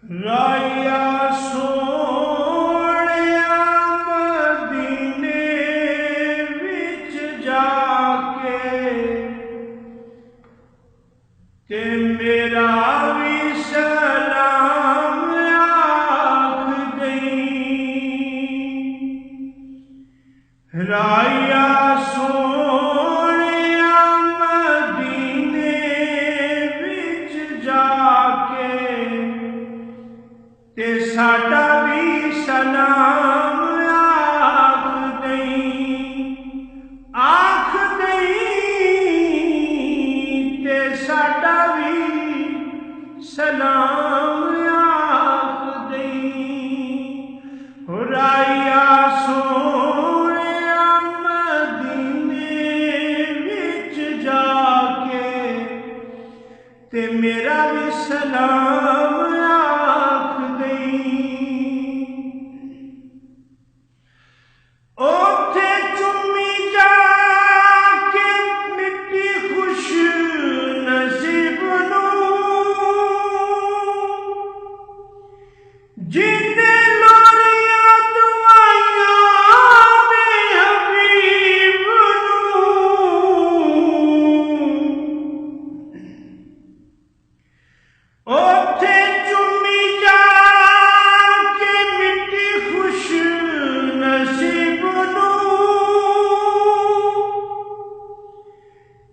राया सोहणिया मदीने विच जाके ते मेरा भी सलाम आख दई। राया सोहणिया मदीने विच जाके ते साडा भी सलाम आख दई ते साडा भी सलाम आख दई। राया सोहणिया मदीने विच जाके ते मेरा भी सलाम आख दई। ओथे चुम्मी जाके मिट्टी खुश नसीब नूं जिन्ने लोरियां दुआइयां में हबीब नूं। ओथे चुम्मी जाके मिट्टी खुश नसीब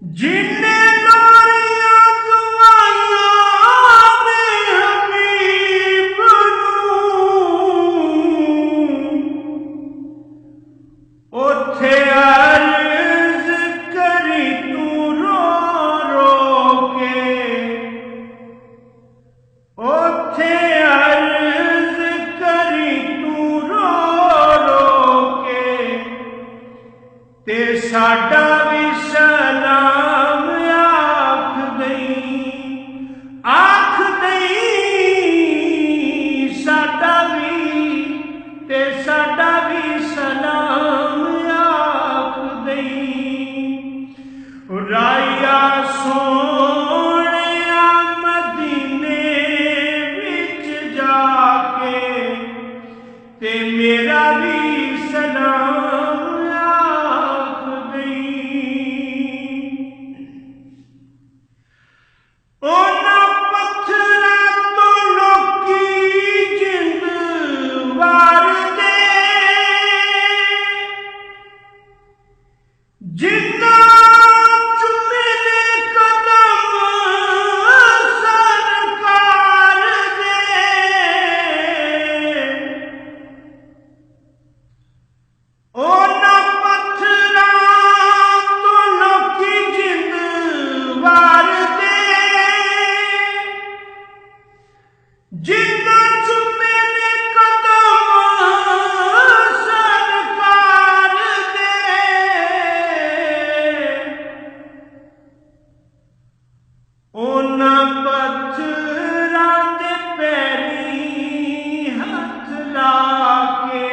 जिन्ने लोरियां दुआइयां में हबीब नूं। ओथे अर्ज करी तू रो रो के, ओथे अर्ज करी तू रो रो के ते साडा भी सलाम आख दई साडा भी ते साडा भी सलाम आख दई। राया सोहणिया मदीने विच जाके ते मेरा भी सलाम आख दई। उन्हां पत्थरां तो लोकी जिंद वारदे जिन्हां चुमे ने कदम सरकार दे। उन्हां पत्थरां तो लोकी जिंद वारदे जिन्हां चुमे ने कदम सरकार दे। उन्हां पत्थरां दे पैरीं हथ लाके,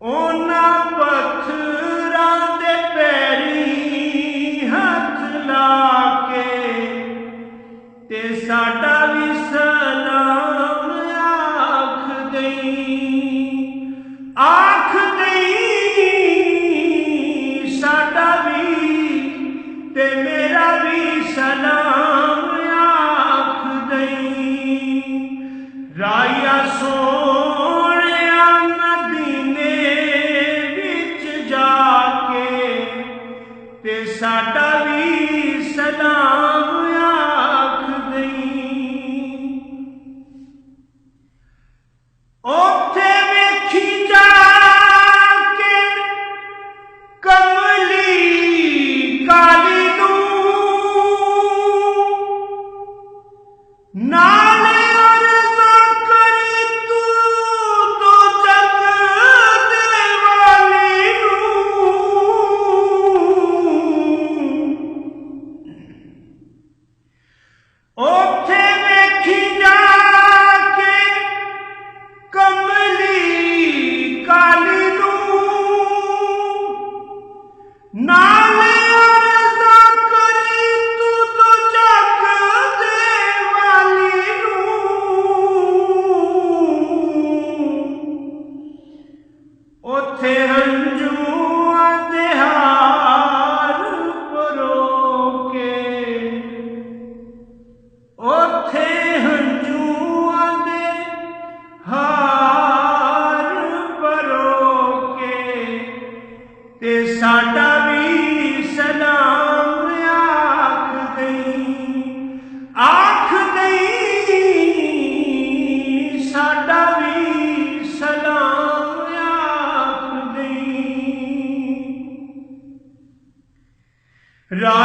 उन्हां पत्थरां दे पैरीं हथ लाके ते साडा भी सलाम आख दई साडा भी ते मेरा भी सलाम आख दई। राया सोहणिया मदीने विच जाके ते साडा भी सलाम आख दई। ओथे वेखी जाके कमली काली नूं नाले अर्ज़ां करी तू दो जग दे वाली नूं। ओथे वेखी जाके कमली काली नूं नाले अर्ज़ां करी तू तो जग दे वाली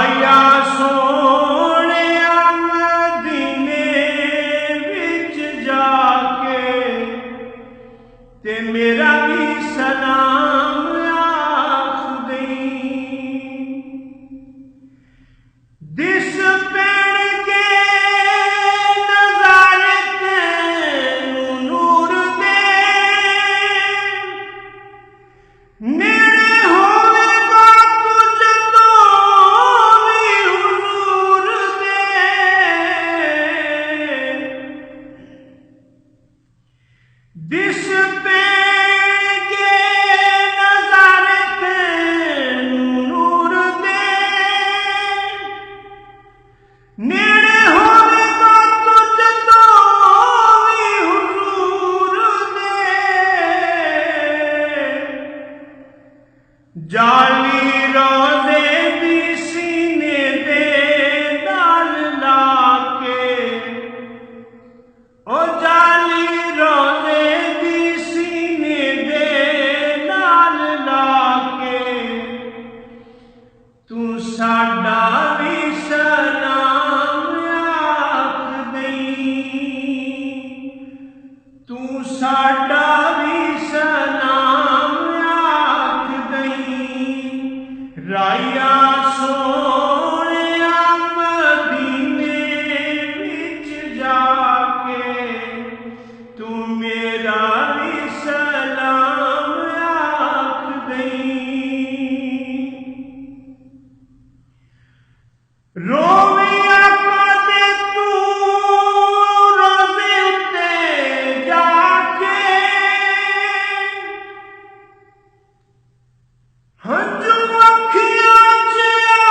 राया सोहणिया मदीने विच जाके ते मेरा भी सलाम आख दई। दिस पेड़ के नजारे तैनू नूर दे नेड़े होवेगा तुझ तो भी हुजूर दे। दिस पेड़ के नजारे तैनू नूर दे नेड़े होवेगा तुझ तो भी हुजूर दे। जाली रोज़े दी सीने दे नाल लाके ओ जाली रोज़े दी सीने दे नाल लाके तू साडा भी सलाम आख दई। तू साडा भी सलाम आख दई। राया सोहणिया मदीने विच जाके तू मेरा भी सलाम आख दई। रोविया कदे तू रोज़े उत्ते जाके हंजू अखियां च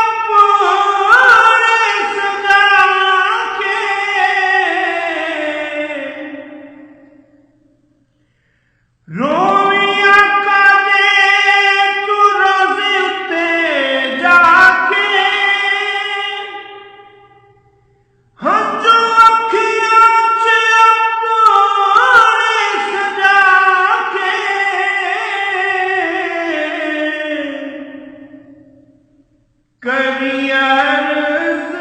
अपने सजा के। रोविया कदे तू रोज़े उत्ते जाके हंजू अखियां च अपने सजा के। करी अर्ज़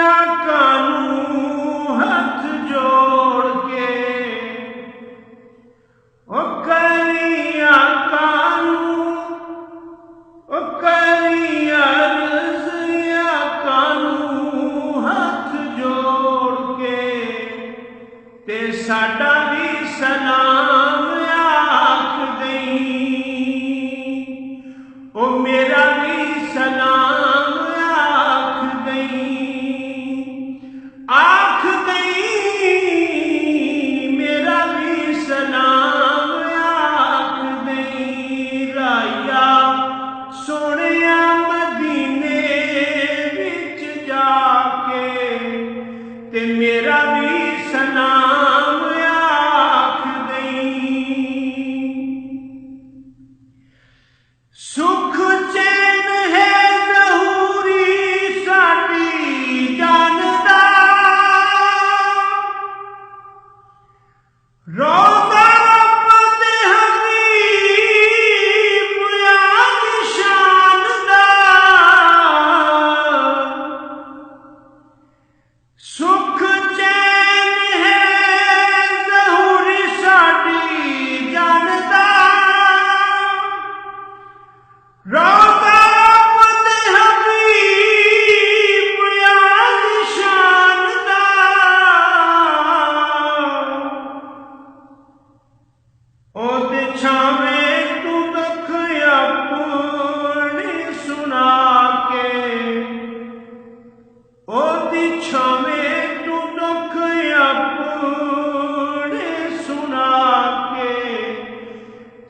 आका नूं हथ जोड़ के ओ करी आका नूं ओ करी अर्ज़ आका नूं हथ जोड़ के ते साडा भी सलाम आख दई। ओ मेरा भी सलाम आख दई। आख दई मेरा भी सलाम आख दई। राया सोहणिया मदीने विच जाके ते मेरा भी सलाम आख दई। सुख चैन है ज़हूरी साडी जान दा रोज़ा रब दे हबीब याद शान दा। सुख चैन है ज़हूरी साडी जान दा रोज़ा रब दे हबीब याद शान दा। ओदे छावें तू दुख अपने सुना के ओदी छावें तू दुख अपने सुना के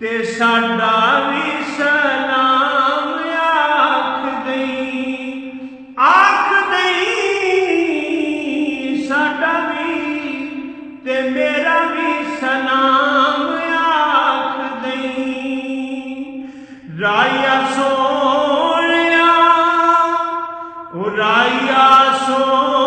ते साडा भी सलाम आख दई। आख दई साडा भी ते मेरा भी सलाम आख दई। राया सोहणिया ओ राया सोहणिया